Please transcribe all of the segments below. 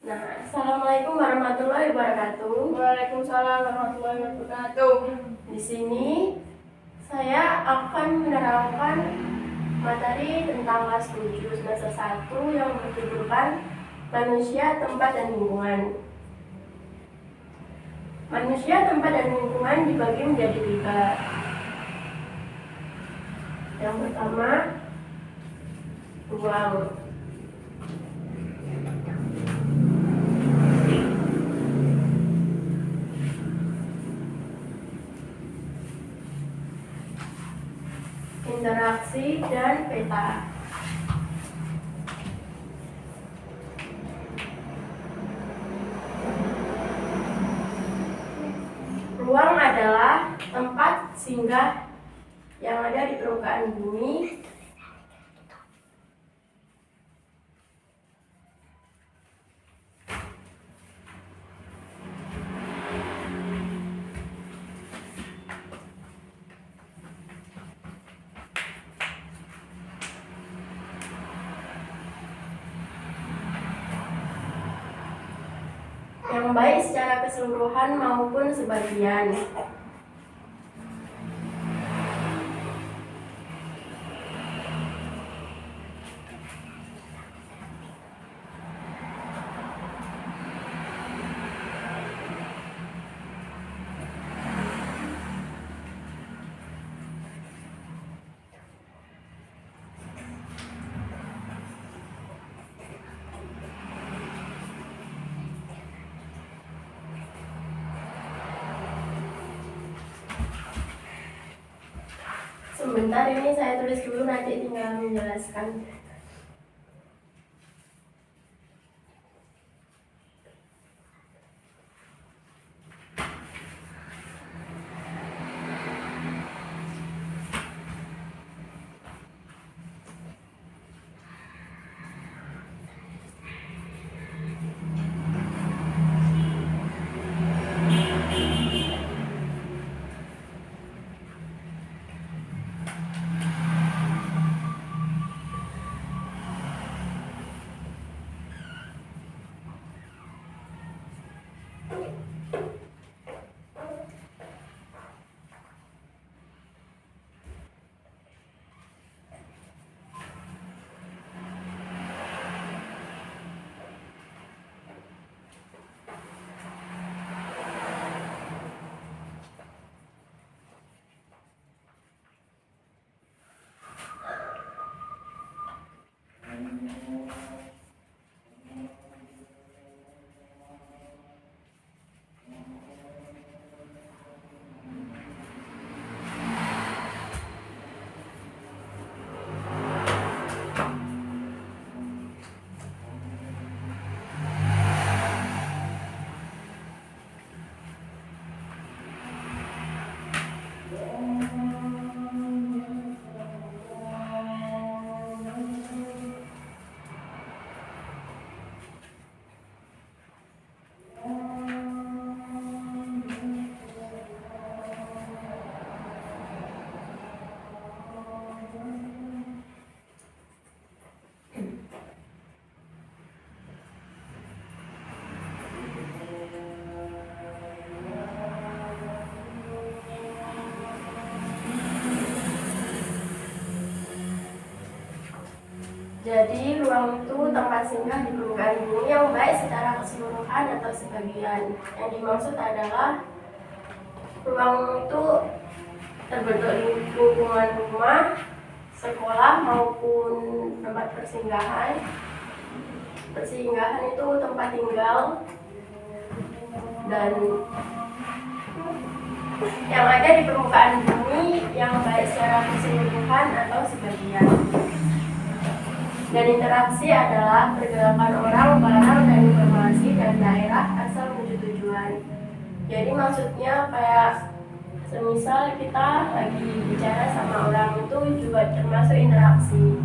Nah, Assalamualaikum warahmatullahi wabarakatuh. Waalaikumsalam warahmatullahi wabarakatuh. Di sini saya akan menerangkan materi tentang kelas 7 semester 1 yang berjudulkan Manusia, Tempat, dan Lingkungan. Manusia, tempat, dan lingkungan dibagi menjadi 3. Yang pertama, ruang. Interaksi dan peta. Ruang adalah tempat singgah yang ada di permukaan bumi yang baik secara keseluruhan maupun sebagian. Sebentar, ini saya tulis dulu, nanti tinggal menjelaskan. Jadi, ruang itu tempat singgah di permukaan bumi yang baik secara keseluruhan atau sebagian. Yang dimaksud adalah ruang itu terbentuk lingkungan rumah, sekolah maupun tempat persinggahan. Persinggahan itu tempat tinggal dan yang ada di permukaan bumi yang baik secara keseluruhan atau sebagian. Dan interaksi adalah pergerakan orang, barang, dan informasi dari daerah asal menuju tujuan. Jadi maksudnya kayak semisal kita lagi bicara sama orang, itu juga termasuk interaksi.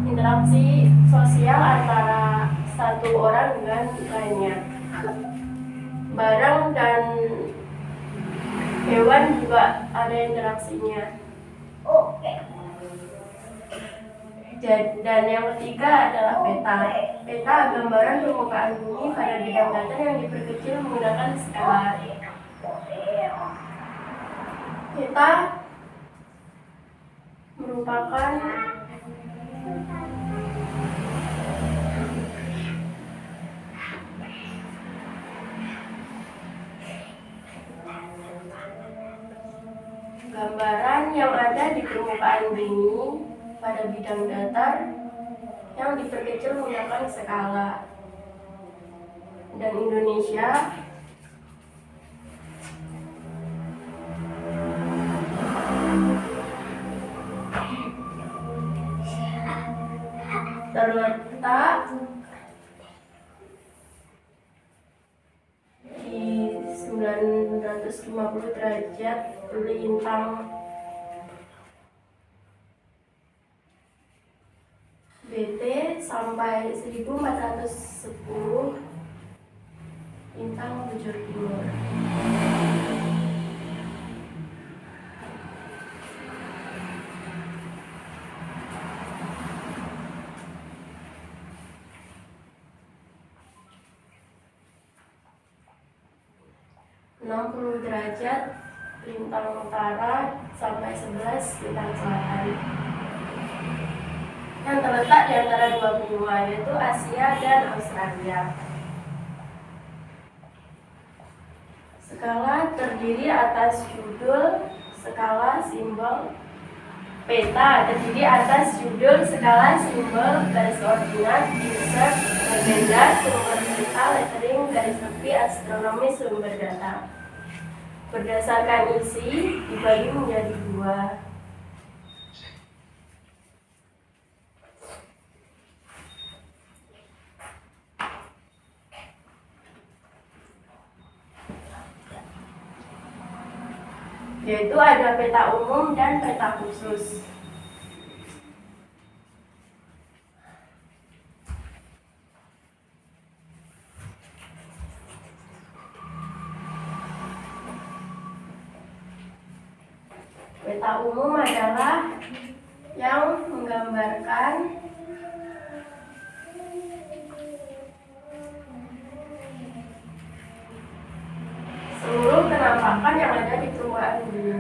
Interaksi sosial antara satu orang dengan lainnya. Barang dan hewan juga ada interaksinya. Dan yang ketiga adalah peta. Peta gambaran permukaan bumi pada bidang datar yang diperkecil menggunakan skala. Peta merupakan gambaran yang ada di permukaan bumi pada bidang datar yang diperkecil menggunakan skala. Dan Indonesia terletak di 950 derajat lintang BT sampai 1410 lintang bujur timur. Derajat lintang utara sampai 11 lintang selatan yang terletak di antara dua benua yaitu Asia dan Australia. Skala terdiri atas judul, skala, simbol. Peta terdiri atas judul, skala, simbol, garis koordinat, insert, legenda, sumber cerita, lettering, garis tepi, astronomi, sumber data. Berdasarkan isi dibagi menjadi dua. Yaitu ada peta umum dan peta khusus. Peta umum adalah yang menggambarkan seluruh penampakan yang ada di permukaan bumi.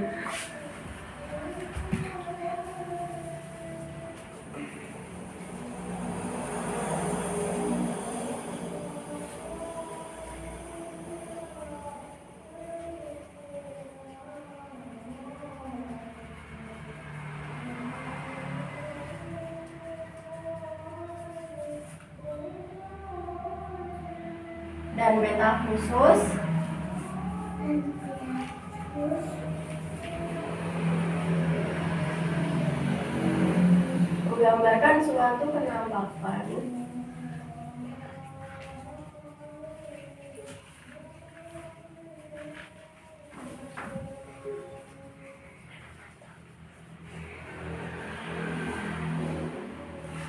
Dan peta khusus menggambarkan suatu penampakan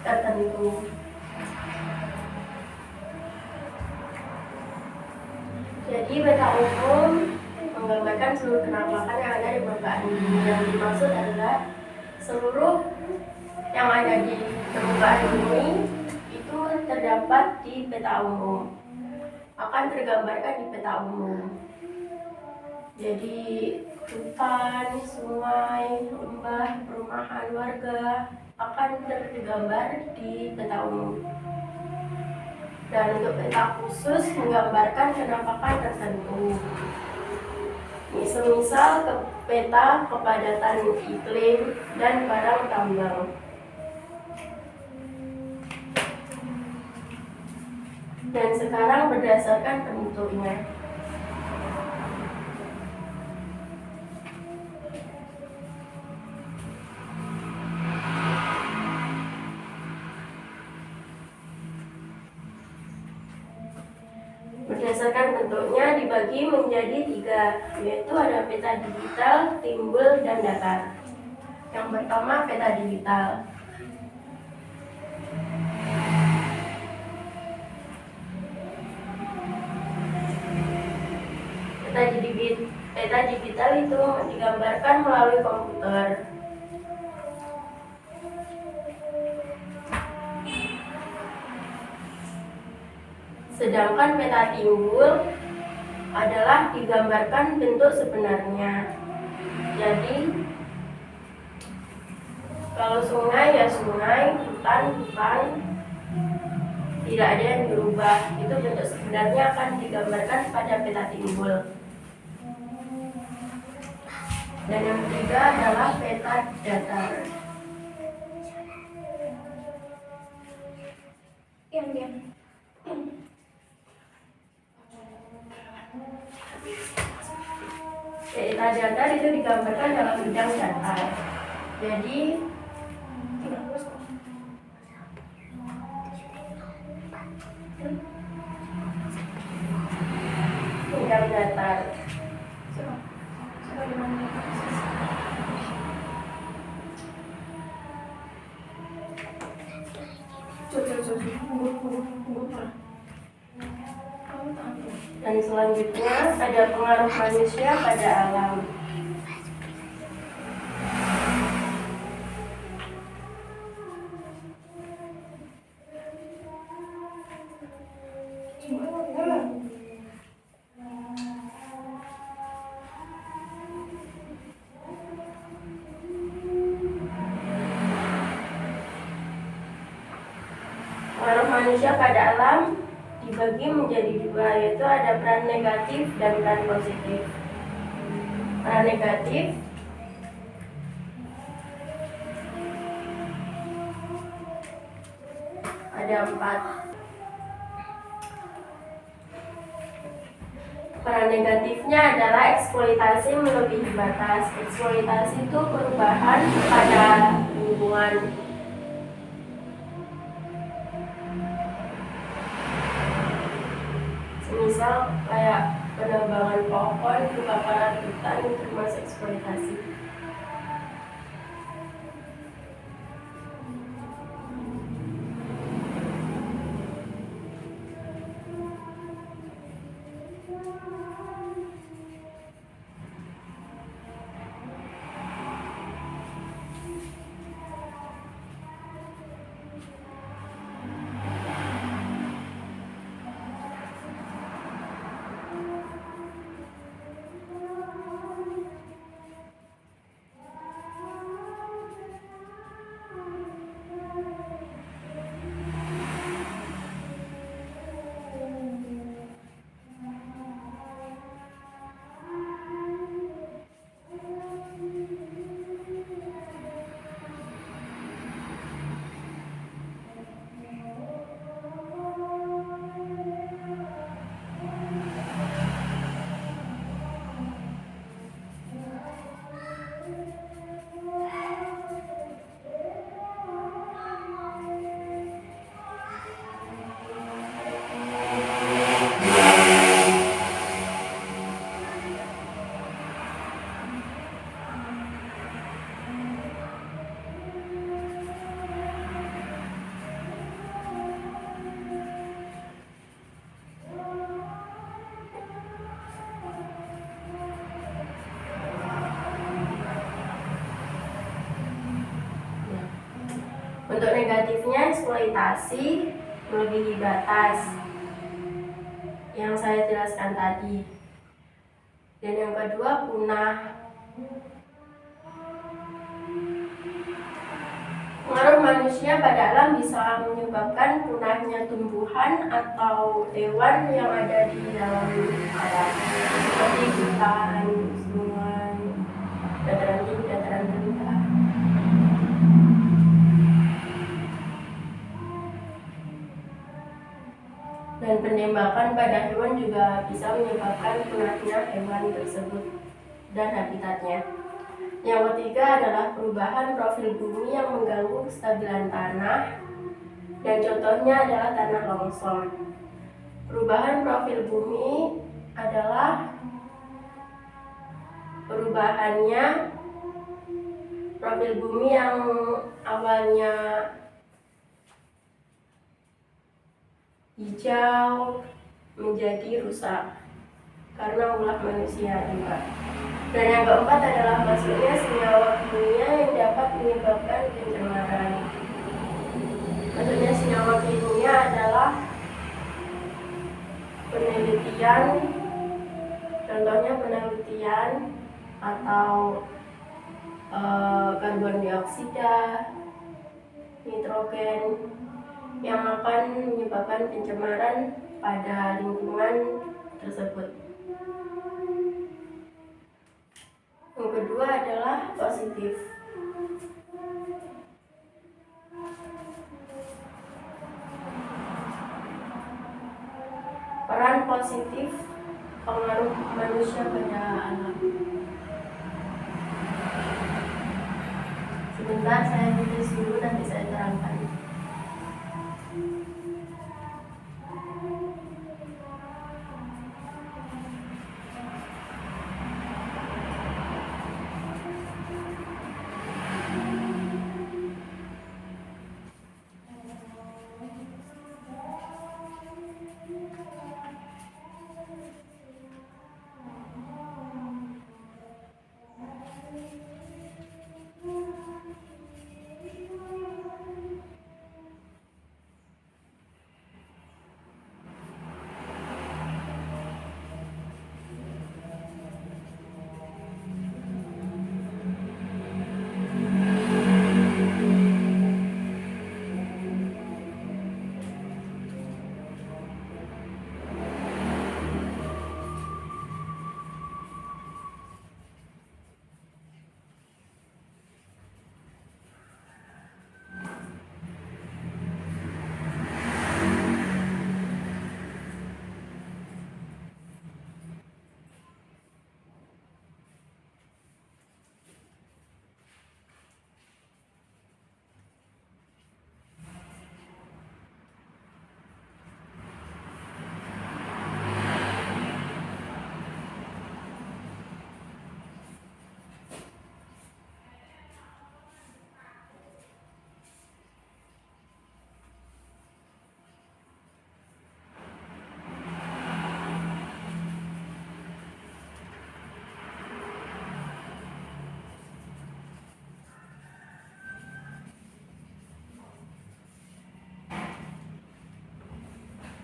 tertentu. Jadi peta umum menggambarkan seluruh penampakan yang ada di permukaan bumi. Yang dimaksud adalah seluruh yang ada di permukaan bumi itu terdapat di peta umum, akan tergambarkan di peta umum. Jadi hutan, sungai, lembah, perumahan warga akan tergambar di peta umum. Dan untuk peta khusus menggambarkan penampakan tertentu. Misal ke peta kepadatan iklim dan barang tambang. Dan sekarang berdasarkan bentuknya. Berdasarkan bentuknya dibagi menjadi 3, yaitu ada peta digital, timbul, dan datar. Yang pertama peta digital. Peta digital itu digambarkan melalui komputer. Sedangkan peta timbul adalah digambarkan bentuk sebenarnya. Jadi kalau sungai ya sungai, hutan, tidak ada yang berubah. Itu bentuk sebenarnya akan digambarkan pada peta timbul. Dan yang ketiga adalah peta datar. Peta datar itu digambarkan dalam bidang datar. Jadi bidang datar. Dan selanjutnya ada pengaruh manusia pada alam. Pengaruh manusia pada alam dibagi menjadi dua, yaitu ada peran negatif dan peran positif. Peran negatif ada 4. Peran negatifnya adalah eksploitasi melebihi batas. Eksploitasi itu perubahan pada lingkungan. Misal kayak penebangan pohon, kebakaran hutan itu termasuk eksploitasi. Untuk negatifnya eksploitasi melebihi batas yang saya jelaskan tadi. Dan yang kedua punah. Pengaruh manusia pada alam bisa menyebabkan punahnya tumbuhan atau hewan yang ada di dalam alam, seperti hutan, sungai, dataran tinggi, dataran rendah. Dan penembakan pada hewan juga bisa menyebabkan punahnya hewan tersebut dan habitatnya. Yang ketiga adalah perubahan profil bumi yang mengganggu kestabilan tanah, dan contohnya adalah tanah longsor. Perubahan profil bumi adalah perubahannya profil bumi yang awalnya hijau menjadi rusak karena ulah manusia juga. Dan yang keempat adalah masuknya senyawa kimia yang dapat menyebabkan pencemaran. Masuknya senyawa kimia adalah penelitian, contohnya penelitian atau karbon dioksida, nitrogen yang akan menyebabkan pencemaran pada lingkungan tersebut. Yang kedua adalah positif. Peran positif pengaruh manusia pada alam. Sebentar, saya tulis dulu, nanti saya terangkan.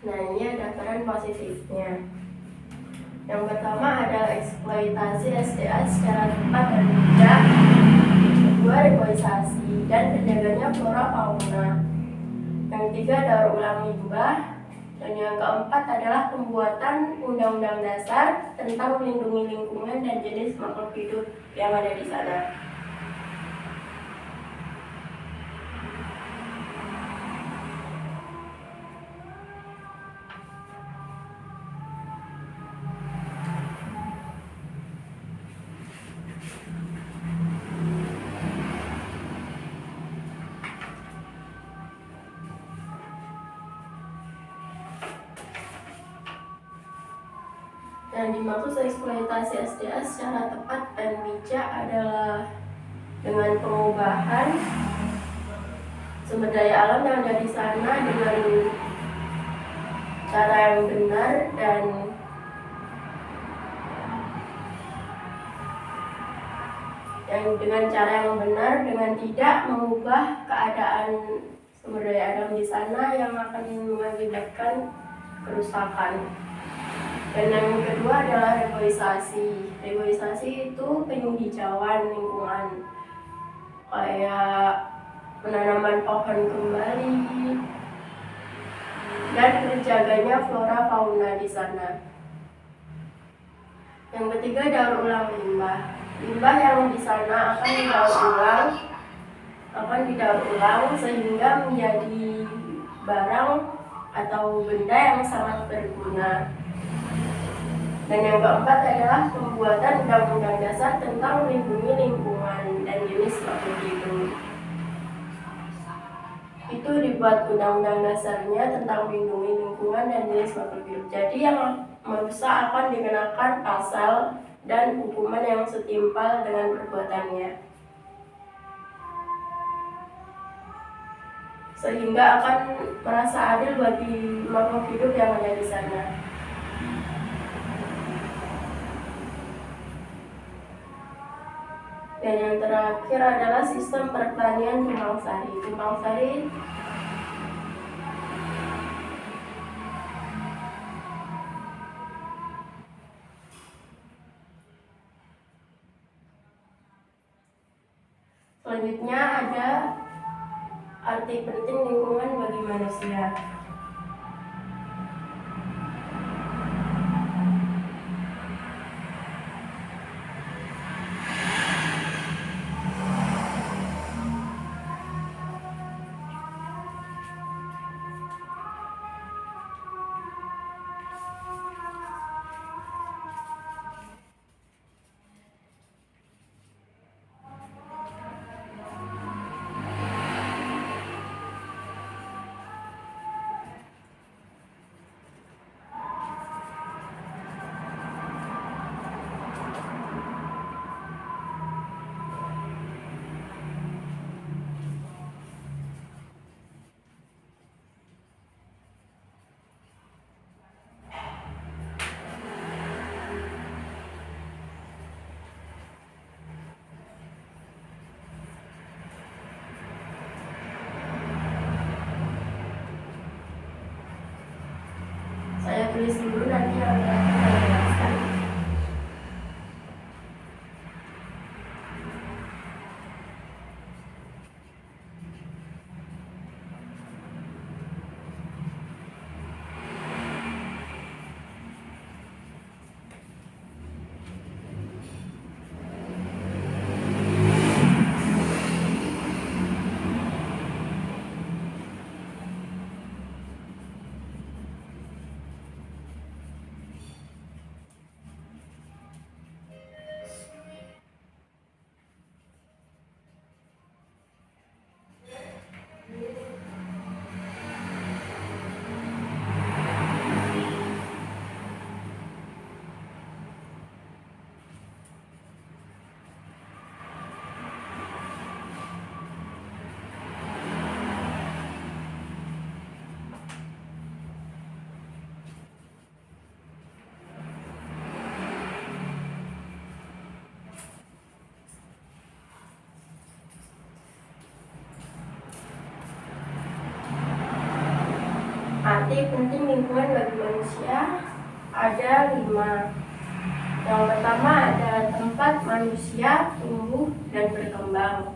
Nah, ini ada peran positifnya. Yang pertama adalah eksploitasi SDA secara tepat dan bijak. Kedua, reboisasi dan terjaganya flora fauna. Yang ketiga, daur ulang limbah. Dan yang keempat adalah pembuatan undang-undang dasar tentang melindungi lingkungan dan jenis makhluk hidup yang ada di sana. Yang dimaksud eksploitasi SDA secara tepat dan bijak adalah dengan pengubahan sumber daya alam yang ada di sana dengan cara yang benar dan dengan tidak mengubah keadaan sumber daya alam di sana yang akan mengakibatkan kerusakan. Dan yang kedua adalah reboisasi. Reboisasi itu penghijauan lingkungan, kayak penanaman pohon kembali dan terjaganya flora fauna di sana. Yang ketiga, daur ulang limbah. Limbah yang di sana akan didaur ulang sehingga menjadi barang atau benda yang sangat berguna. Dan yang keempat adalah pembuatan undang-undang dasar tentang melindungi lingkungan dan jenis makhluk hidup. Itu dibuat undang-undang dasarnya tentang melindungi lingkungan dan jenis makhluk hidup. Jadi yang merusak akan dikenakan pasal dan hukuman yang setimpal dengan perbuatannya, sehingga akan merasa adil bagi makhluk hidup yang ada di sana. Dan yang terakhir adalah sistem pertanian tumpang sari. Tumpang sari Selanjutnya ada arti penting lingkungan bagi manusia. Saya tulis dulu, nanti yang terakhir saya jelaskan. Arti penting lingkungan bagi manusia ada 5. Yang pertama ada tempat manusia tumbuh dan berkembang.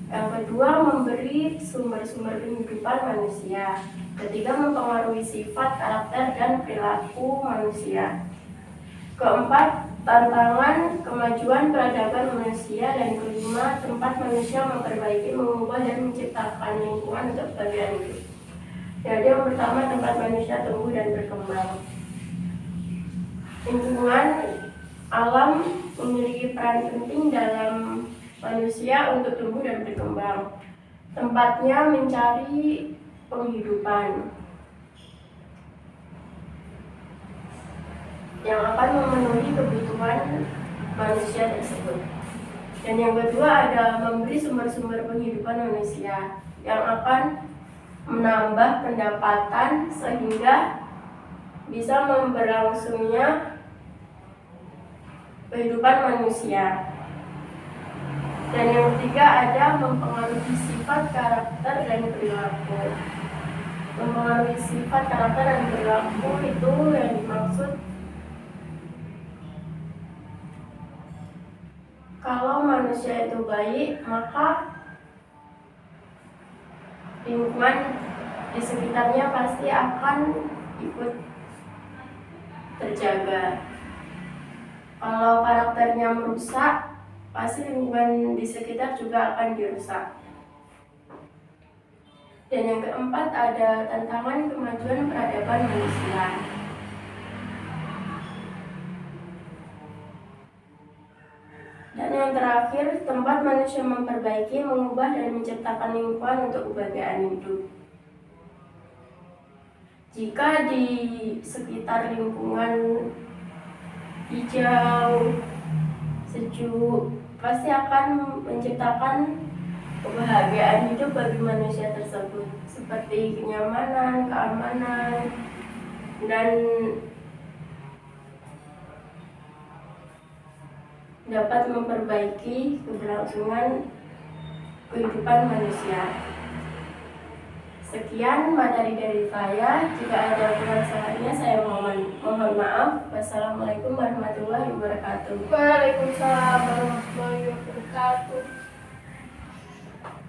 Yang kedua memberi sumber-sumber kehidupan manusia. Ketiga mempengaruhi sifat, karakter, dan perilaku manusia. Keempat, tantangan kemajuan peradaban manusia. Dan kelima, tempat manusia memperbaiki, mengubah, dan menciptakan lingkungan untuk kebahagiaan hidup. Jadi yang pertama, tempat manusia tumbuh dan berkembang. Lingkungan alam memiliki peran penting dalam manusia untuk tumbuh dan berkembang. Tempatnya mencari penghidupan yang akan memenuhi kebutuhan manusia tersebut. Dan yang kedua ada memberi sumber-sumber penghidupan manusia yang akan menambah pendapatan sehingga bisa memberlangsungnya kehidupan manusia. Dan yang ketiga ada mempengaruhi sifat, karakter, dan perilaku. Mempengaruhi sifat, karakter, dan perilaku itu yang dimaksud kalau manusia itu baik, maka lingkungan di sekitarnya pasti akan ikut terjaga. Kalau karakternya merusak, pasti lingkungan di sekitar juga akan dirusak. Dan yang keempat ada tantangan kemajuan peradaban manusia. Dan yang terakhir, tempat manusia memperbaiki, mengubah, dan menciptakan lingkungan untuk kebahagiaan hidup. Jika di sekitar lingkungan hijau, sejuk, pasti akan menciptakan kebahagiaan hidup bagi manusia tersebut, seperti kenyamanan, keamanan, dan dapat memperbaiki keberlangsungan kehidupan manusia. Sekian materi dari saya. Jika ada kurang salahnya, saya mohon maaf. Wassalamualaikum warahmatullahi wabarakatuh. Waalaikumsalam warahmatullahi wabarakatuh.